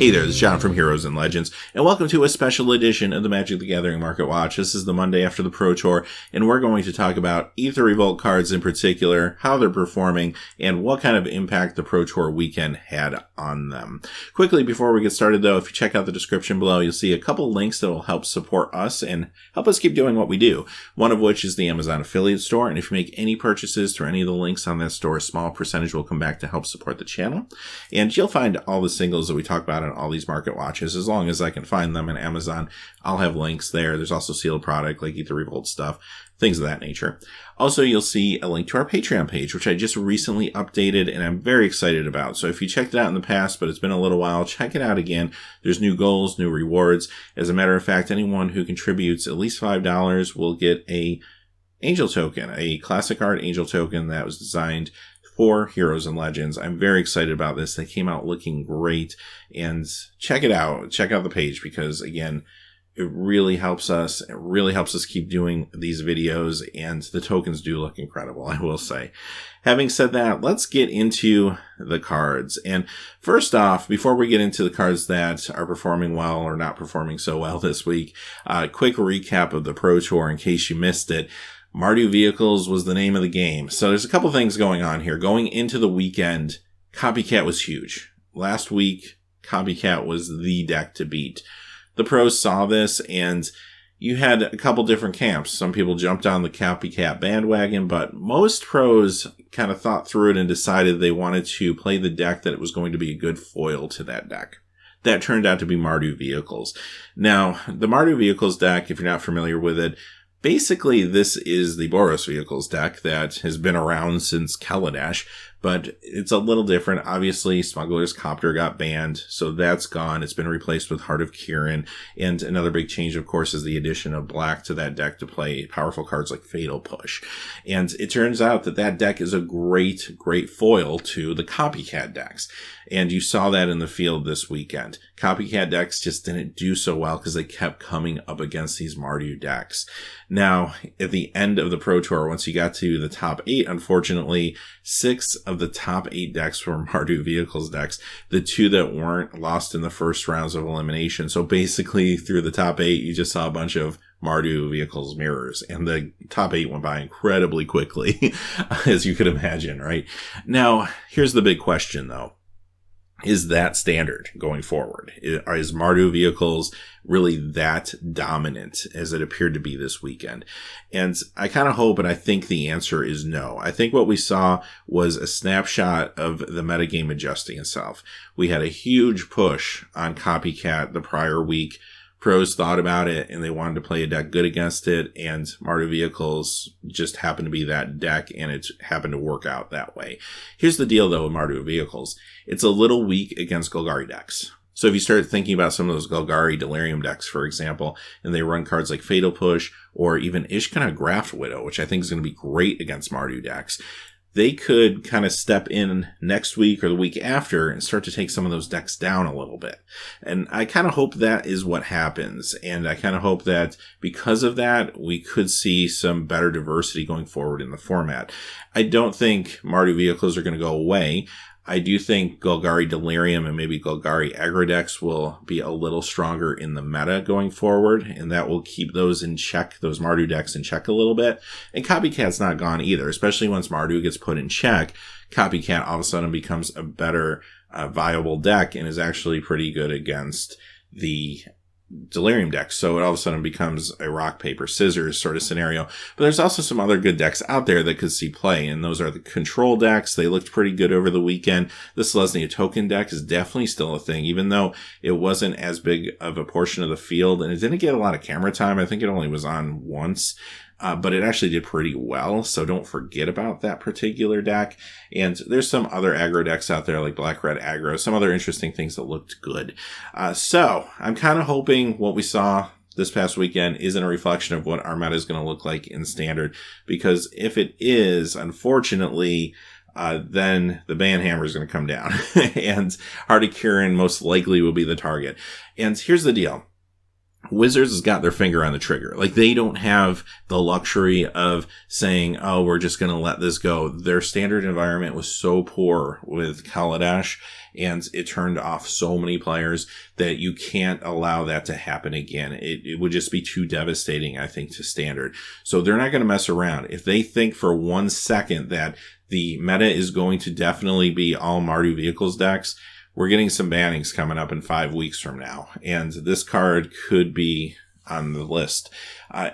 Hey there, this is John from Heroes and Legends, and welcome to a special edition of the Magic the Gathering Market Watch. This is the Monday after the Pro Tour, and we're going to talk about Aether Revolt cards in particular, how they're performing, and what kind of impact the Pro Tour weekend had on them. Quickly, before we get started though, if you check out the description below, you'll see a couple links that will help support us and help us keep doing what we do. One of which is the Amazon affiliate store, and if you make any purchases through any of the links on that store, a small percentage will come back to help support the channel. And you'll find all the singles that we talk about in all these market watches, as long as I can find them in Amazon. I'll have links there. There's also sealed product like Aether Revolt stuff, things of that nature. Also, you'll see a link to our Patreon page, which I just recently updated and I'm very excited about. So if you checked it out in the past, but it's been a little while, check it out again. There's new goals, new rewards. As a matter of fact, anyone who contributes at least $5 will get a Angel token, a classic art Angel token that was designed for Heroes and Legends. I'm very excited about this. They came out looking great, and check it out. Check out the page because, again, it really helps us. It really helps us keep doing these videos, and the tokens do look incredible, I will say. Having said that, let's get into the cards. And first off, before we get into the cards that are performing well or not performing so well this week, quick recap of the Pro Tour in case you missed it. Mardu Vehicles was the name of the game. So there's a couple things going on here. Going into the weekend, Copycat was huge. Last week, Copycat was the deck to beat. The pros saw this, and you had a couple different camps. Some people jumped on the Copycat bandwagon, but most pros kind of thought through it and decided they wanted to play the deck that it was going to be a good foil to that deck. That turned out to be Mardu Vehicles. Now, the Mardu Vehicles deck, if you're not familiar with it, basically, this is the Boros Vehicles deck that has been around since Kaladesh, but it's a little different. Obviously, Smuggler's Copter got banned, so that's gone. It's been replaced with Heart of Kirin, and another big change, of course, is the addition of black to that deck to play powerful cards like Fatal Push. And it turns out that that deck is a great, great foil to the Copycat decks. And you saw that in the field this weekend. Copycat decks just didn't do so well because they kept coming up against these Mardu decks. Now, at the end of the Pro Tour, once you got to the top 8, unfortunately, 6 of the top 8 decks were Mardu Vehicles decks. The 2 that weren't lost in the first rounds of elimination. So basically, through the top 8, you just saw a bunch of Mardu Vehicles mirrors, and the top 8 went by incredibly quickly, as you could imagine, right? Now, here's the big question, though. Is that standard going forward? Is Mardu Vehicles really that dominant as it appeared to be this weekend? And I kind of hope, and I think the answer is no. I think what we saw was a snapshot of the metagame adjusting itself. We had a huge push on Copycat the prior week. Pros thought about it and they wanted to play a deck good against it, and Mardu Vehicles just happened to be that deck, and it happened to work out that way. Here's the deal though with Mardu Vehicles. It's a little weak against Golgari decks. So if you start thinking about some of those Golgari Delirium decks, for example, and they run cards like Fatal Push or even Ishkana Graft Widow, which I think is going to be great against Mardu decks, they could kind of step in next week or the week after and start to take some of those decks down a little bit. And I kind of hope that is what happens. And I kind of hope that because of that, we could see some better diversity going forward in the format. I don't think Mardu Vehicles are going to go away. I do think Golgari Delirium and maybe Golgari Aggro decks will be a little stronger in the meta going forward, and that will keep those in check, those Mardu decks in check a little bit. And Copycat's not gone either, especially once Mardu gets put in check. Copycat all of a sudden becomes a better viable deck and is actually pretty good against the Delirium deck. So it all of a sudden becomes a rock, paper, scissors sort of scenario. But there's also some other good decks out there that could see play, and those are the control decks. They looked pretty good over the weekend. The Selesnya token deck is definitely still a thing, even though it wasn't as big of a portion of the field, and it didn't get a lot of camera time. I think it only was on once. But it actually did pretty well, so don't forget about that particular deck. And there's some other aggro decks out there like Black-Red Aggro, some other interesting things that looked good. So I'm kind of hoping what we saw this past weekend isn't a reflection of what our meta is going to look like in Standard, because if it is, unfortunately, then the ban hammer is going to come down, and Heart of Kirin most likely will be the target. And here's the deal. Wizards has got their finger on the trigger. Like, they don't have the luxury of saying, oh, we're just going to let this go. Their standard environment was so poor with Kaladesh, and it turned off so many players that you can't allow that to happen again. It would just be too devastating, I think, to standard. So they're not going to mess around. If they think for 1 second that the meta is going to definitely be all Mardu Vehicles decks, we're getting some bannings coming up in 5 weeks from now, and this card could be on the list.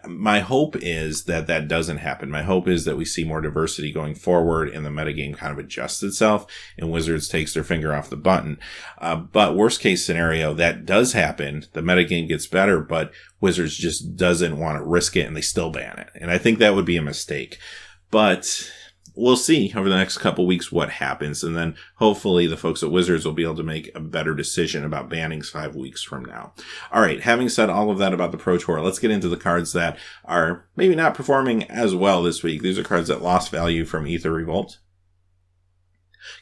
My hope is that that doesn't happen. My hope is that we see more diversity going forward and the metagame kind of adjusts itself and Wizards takes their finger off the button. But worst case scenario, that does happen. The metagame gets better, but Wizards just doesn't want to risk it and they still ban it. And I think that would be a mistake. But we'll see over the next couple weeks what happens, and then hopefully the folks at Wizards will be able to make a better decision about bannings 5 weeks from now. All right, having said all of that about the Pro Tour, let's get into the cards that are maybe not performing as well this week. These are cards that lost value from Aether Revolt.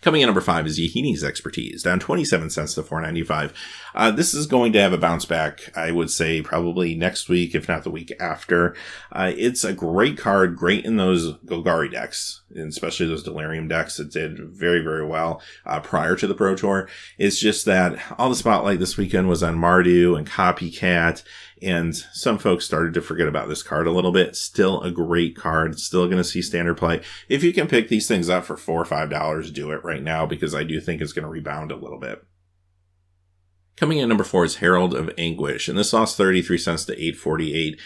Coming in number 5 is Yahini's Expertise, down 27 cents to $4.95. This is going to have a bounce back, I would say, probably next week, if not the week after. It's a great card, great in those Golgari decks, and especially those Delirium decks. It did very, very well prior to the Pro Tour. It's just that all the spotlight this weekend was on Mardu and Copycat, and some folks started to forget about this card a little bit. Still a great card. Still going to see standard play. If you can pick these things up for $4 or $5, do it right now, because I do think it's going to rebound a little bit. Coming in number 4 is Herald of Anguish, and this lost 33 cents to $8.48.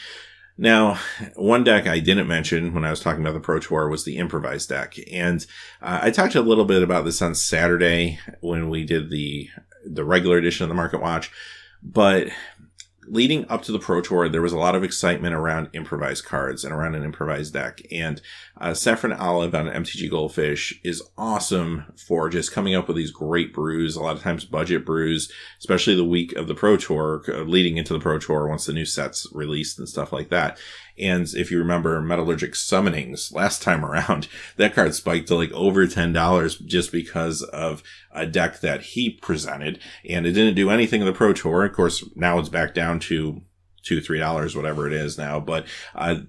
Now, one deck I didn't mention when I was talking about the Pro Tour was the improvised deck, and I talked a little bit about this on Saturday when we did the regular edition of the Market Watch, but leading up to the Pro Tour, there was a lot of excitement around improvised cards and around an improvised deck. And Saffron Olive on MTG Goldfish is awesome for just coming up with these great brews, a lot of times budget brews, especially the week of the Pro Tour, leading into the Pro Tour once the new set's released and stuff like that. And if you remember Metallurgic Summonings last time around, that card spiked to like over $10 just because of a deck that he presented, and it didn't do anything in the Pro Tour. Of course, now it's back down to $2, $3, whatever it is now, but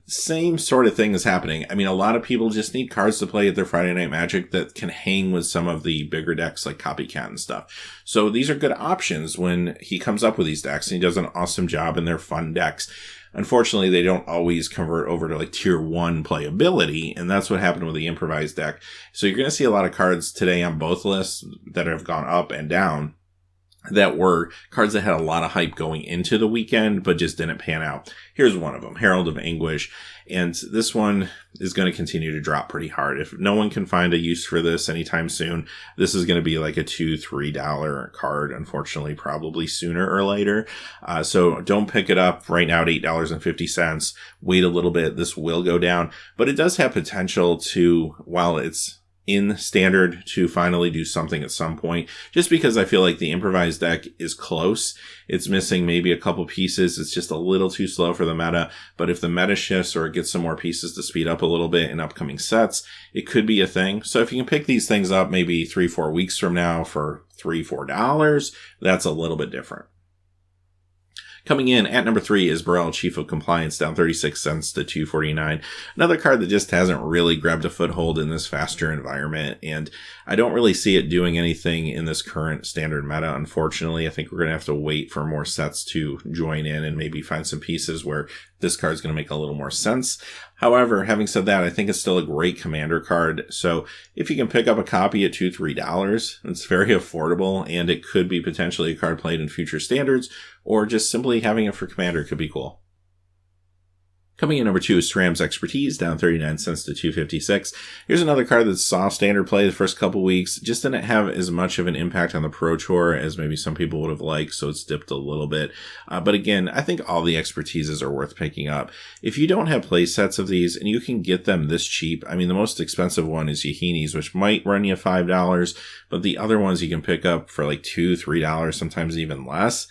same sort of thing is happening. I mean, a lot of people just need cards to play at their Friday Night Magic that can hang with some of the bigger decks like Copycat and stuff. So these are good options when he comes up with these decks, and he does an awesome job, and they're fun decks. Unfortunately, they don't always convert over to like tier 1 playability, and that's what happened with the improvised deck. So you're going to see a lot of cards today on both lists that have gone up and down that were cards that had a lot of hype going into the weekend, but just didn't pan out. Here's one of them, Herald of Anguish. And this one is going to continue to drop pretty hard. If no one can find a use for this anytime soon, this is going to be like a $2, $3 card, unfortunately, probably sooner or later. So don't pick it up right now at $8.50. Wait a little bit. This will go down, but it does have potential to, while it's in standard, to finally do something at some point, just because I feel like the improvised deck is close. It's missing maybe a couple pieces. It's just a little too slow for the meta, but if the meta shifts or it gets some more pieces to speed up a little bit in upcoming sets, it could be a thing. So if you can pick these things up maybe 3-4 weeks from now for $3-4, that's a little bit different. Coming in at number 3 is Burrell, Chief of Compliance, down 36 cents to $2.49. Another card that just hasn't really grabbed a foothold in this faster environment, and I don't really see it doing anything in this current standard meta, unfortunately. I think we're going to have to wait for more sets to join in and maybe find some pieces where this card's going to make a little more sense. However, having said that, I think it's still a great commander card. So if you can pick up a copy at $2-3, it's very affordable, and it could be potentially a card played in future standards, or just simply having it for commander could be cool. Coming in number 2 is Stram's Expertise, down 39 cents to $2.56. Here's another card that saw standard play the first couple weeks. Just didn't have as much of an impact on the Pro Tour as maybe some people would have liked, so it's dipped a little bit. But again, I think all the Expertises are worth picking up. If you don't have play sets of these and you can get them this cheap, I mean, the most expensive one is Yahini's, which might run you $5, but the other ones you can pick up for like $2-3, sometimes even less.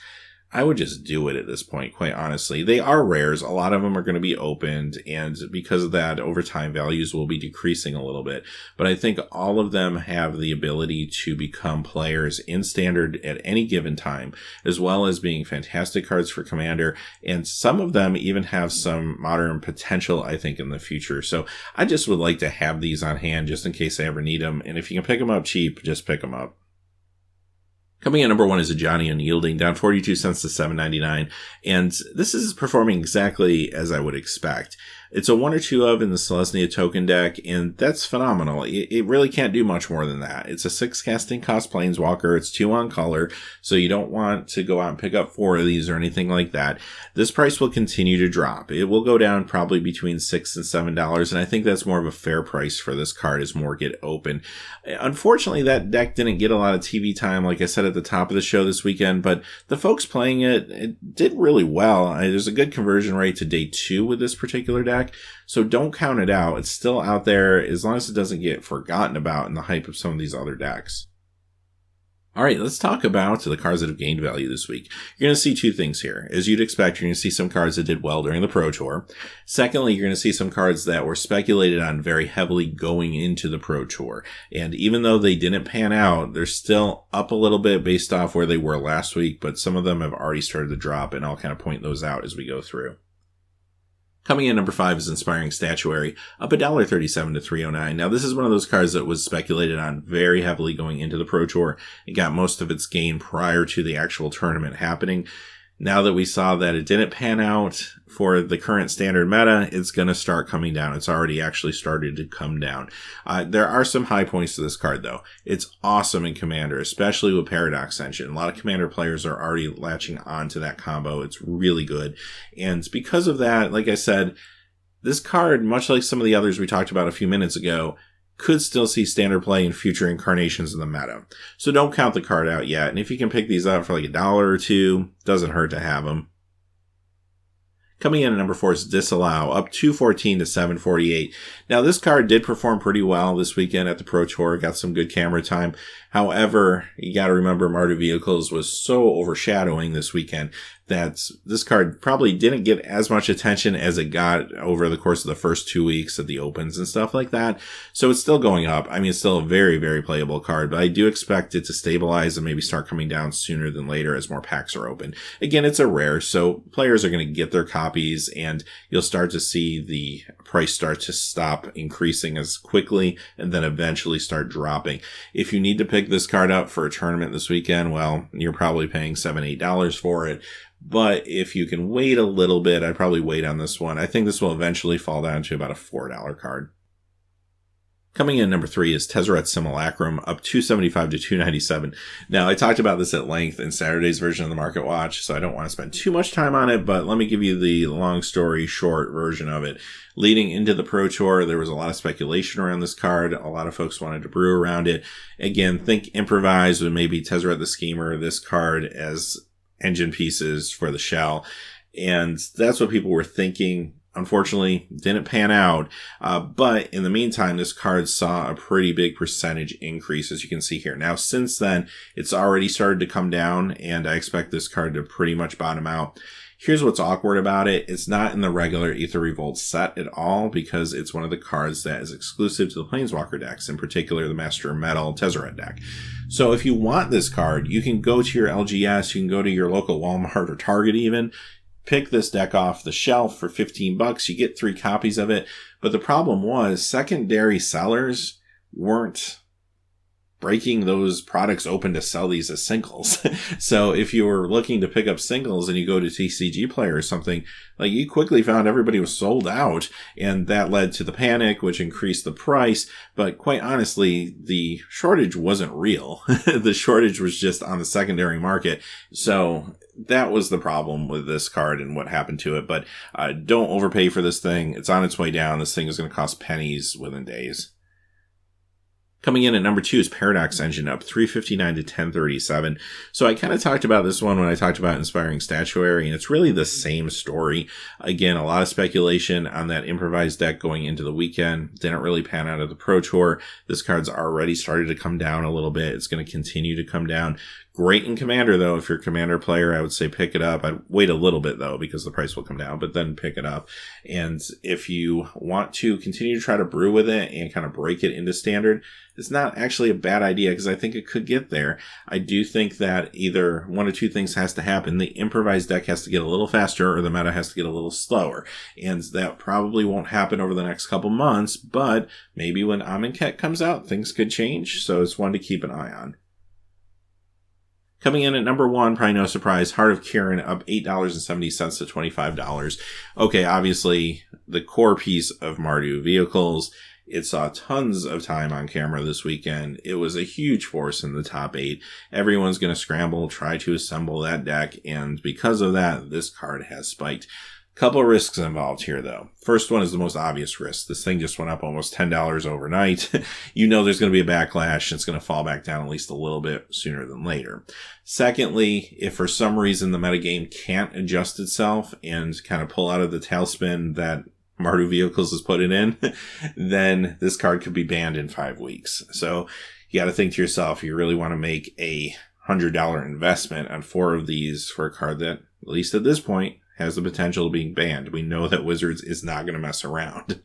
I would just do it at this point, quite honestly. They are rares. A lot of them are going to be opened, and because of that, over time, values will be decreasing a little bit. But I think all of them have the ability to become players in Standard at any given time, as well as being fantastic cards for Commander, and some of them even have some Modern potential, I think, in the future. So I just would like to have these on hand just in case I ever need them, and if you can pick them up cheap, just pick them up. Coming in number 1 is a Johnny Unyielding, down 42 cents to $7.99, and this is performing exactly as I would expect. It's a 1 or 2 of in the Selesnya token deck, and that's phenomenal. It really can't do much more than that. It's a 6 casting cost Planeswalker, it's 2 on color, so you don't want to go out and pick up 4 of these or anything like that. This price will continue to drop. It will go down probably between $6 and $7, and I think that's more of a fair price for this card as more get open. Unfortunately, that deck didn't get a lot of TV time, like I said at the top of the show this weekend, but the folks playing it did really well. There's a good conversion rate to day 2 with this particular deck. So don't count it out. It's still out there as long as it doesn't get forgotten about in the hype of some of these other decks. All right, let's talk about the cards that have gained value this week. You're going to see 2 things here. As you'd expect, you're going to see some cards that did well during the Pro Tour. Secondly, you're going to see some cards that were speculated on very heavily going into the Pro Tour. And even though they didn't pan out, they're still up a little bit based off where they were last week, but some of them have already started to drop, and I'll kind of point those out as we go through. Coming in number 5 is Inspiring Statuary, up $1.37 to $3.09. Now, this is one of those cards that was speculated on very heavily going into the Pro Tour. It got most of its gain prior to the actual tournament happening. Now that we saw that it didn't pan out for the current Standard meta, it's going to start coming down. It's already actually started to come down. There are some high points to this card, though. It's awesome in Commander, especially with Paradox Engine. A lot of Commander players are already latching on to that combo. It's really good. And because of that, like I said, this card, much like some of the others we talked about a few minutes ago, could still see Standard play in future incarnations of the meta. So don't count the card out yet. And if you can pick these up for like $1 or $2, doesn't hurt to have them. Coming in at number 4 is Disallow, up $2.14 to $7.48. Now, this card did perform pretty well this weekend at the Pro Tour. Got some good camera time. However, you got to remember Mardu Vehicles was so overshadowing this weekend that this card probably didn't get as much attention as it got over the course of the first 2 weeks of the opens and stuff like that. So it's still going up. I mean, it's still a very, very playable card, but I do expect it to stabilize and maybe start coming down sooner than later as more packs are open. Again, it's a rare, so players are going to get their copies, and you'll start to see the price start to stop increasing as quickly and then eventually start dropping. If you need to pick this card up for a tournament this weekend, well, you're probably paying $7, $8 for it. But if you can wait a little bit, I'd probably wait on this one. I think this will eventually fall down to about a $4 card. Coming in number 3 is Tezzeret Simulacrum, up $2.75 to $2.97. Now, I talked about this at length in Saturday's version of the Market Watch, so I don't want to spend too much time on it, but let me give you the long story short version of it. Leading into the Pro Tour, there was a lot of speculation around this card. A lot of folks wanted to brew around it. Again, think improvised with maybe Tezzeret the Schemer, this card as engine pieces for the shell. And that's what people were thinking. Unfortunately, didn't pan out. But in the meantime, this card saw a pretty big percentage increase, as you can see here. Now, since then, it's already started to come down, and I expect this card to pretty much bottom out. Here's what's awkward about it. It's not in the regular Aether Revolt set at all, because it's one of the cards that is exclusive to the Planeswalker decks, in particular the Master Metal Tezzeret deck. So if you want this card, you can go to your LGS, you can go to your local Walmart or Target even, pick this deck off the shelf for $15. You get 3 copies of it. But the problem was secondary sellers weren't breaking those products open to sell these as singles. So if you were looking to pick up singles and you go to TCG Player or something, like, you quickly found everybody was sold out, and that led to the panic, which increased the price. But quite honestly, the shortage wasn't real. The shortage was just on the secondary market. So that was the problem with this card and what happened to it. But don't overpay for this thing. It's on its way down. This thing is going to cost pennies within days. Coming in at number 2 is Paradox Engine, up 359 to 1037. So I kind of talked about this one when I talked about Inspiring Statuary, and it's really the same story. Again, a lot of speculation on that improvised deck going into the weekend. Didn't really pan out at the Pro Tour. This card's already started to come down a little bit. It's going to continue to come down. Great in Commander, though. If you're a Commander player, I would say pick it up. I'd wait a little bit, though, because the price will come down, but then pick it up. And if you want to continue to try to brew with it and kind of break it into Standard, it's not actually a bad idea because I think it could get there. I do think that either one or two things has to happen. The improvised deck has to get a little faster or the meta has to get a little slower. And that probably won't happen over the next couple months, but maybe when Amonkhet comes out, things could change. So it's one to keep an eye on. Coming in at number 1, probably no surprise, Heart of Kiran, up $8.70 to $25. Okay, obviously the core piece of Mardu vehicles. It saw tons of time on camera this weekend. It was a huge force in the top 8. Everyone's going to scramble, try to assemble that deck, and because of that, this card has spiked. Couple of risks involved here, though. First one is the most obvious risk. This thing just went up almost $10 overnight. You know there's going to be a backlash. It's going to fall back down at least a little bit sooner than later. Secondly, if for some reason the metagame can't adjust itself and kind of pull out of the tailspin that Mardu Vehicles has put it in, then this card could be banned in 5 weeks. So you got to think to yourself, you really want to make a $100 investment on 4 of these for a card that, at least at this point, has the potential of being banned. We know that Wizards is not going to mess around.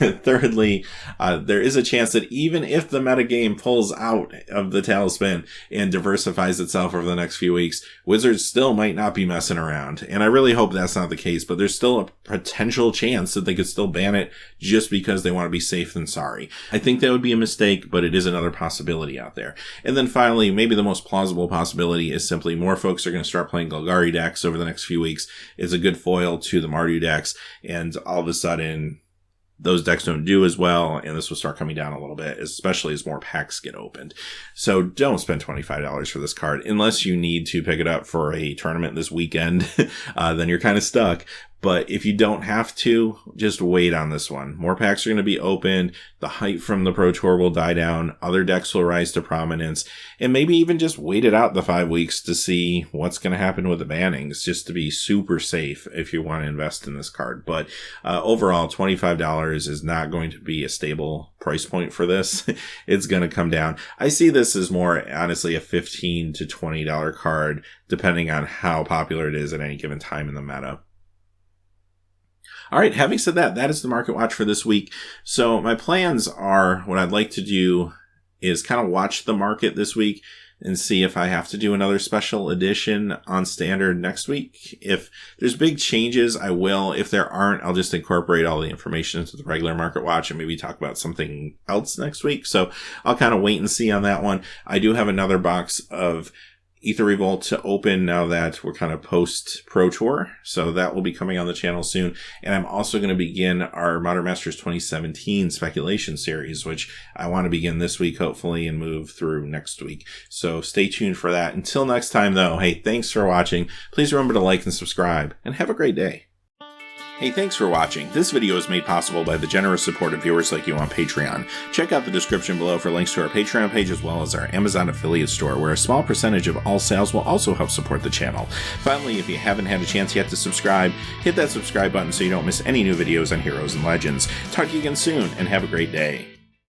Thirdly, there is a chance that even if the metagame pulls out of the tailspin and diversifies itself over the next few weeks, Wizards still might not be messing around. And I really hope that's not the case, but there's still a potential chance that they could still ban it just because they want to be safe than sorry. I think that would be a mistake, but it is another possibility out there. And then finally, maybe the most plausible possibility is simply more folks are going to start playing Golgari decks over the next few weeks. It's a good foil to the Mardu decks, and all of a sudden those decks don't do as well, and this will start coming down a little bit, especially as more packs get opened. So don't spend $25 for this card unless you need to pick it up for a tournament this weekend. Then you're kind of stuck. But if you don't have to, just wait on this one. More packs are going to be opened. The hype from the Pro Tour will die down. Other decks will rise to prominence. And maybe even just wait it out the 5 weeks to see what's going to happen with the bannings, just to be super safe if you want to invest in this card. But overall, $25 is not going to be a stable price point for this. It's going to come down. I see this as more, honestly, a $15 to $20 card, depending on how popular it is at any given time in the meta. All right, having said that, that is the Market Watch for this week. So my plans are, what I'd like to do is kind of watch the market this week and see if I have to do another special edition on Standard next week. If there's big changes, I will. If there aren't, I'll just incorporate all the information into the regular Market Watch and maybe talk about something else next week. So I'll kind of wait and see on that one. I do have another box of Aether Revolt to open now that we're kind of post Pro Tour. So that will be coming on the channel soon. And I'm also going to begin our Modern Masters 2017 speculation series, which I want to begin this week, hopefully, and move through next week. So stay tuned for that. Until next time, though, hey, thanks for watching. Please remember to like and subscribe, and have a great day. Hey, thanks for watching. This video is made possible by the generous support of viewers like you on Patreon. Check out the description below for links to our Patreon page as well as our Amazon affiliate store, where a small percentage of all sales will also help support the channel. Finally, if you haven't had a chance yet to subscribe, hit that subscribe button so you don't miss any new videos on Heroes and Legends. Talk to you again soon, and have a great day.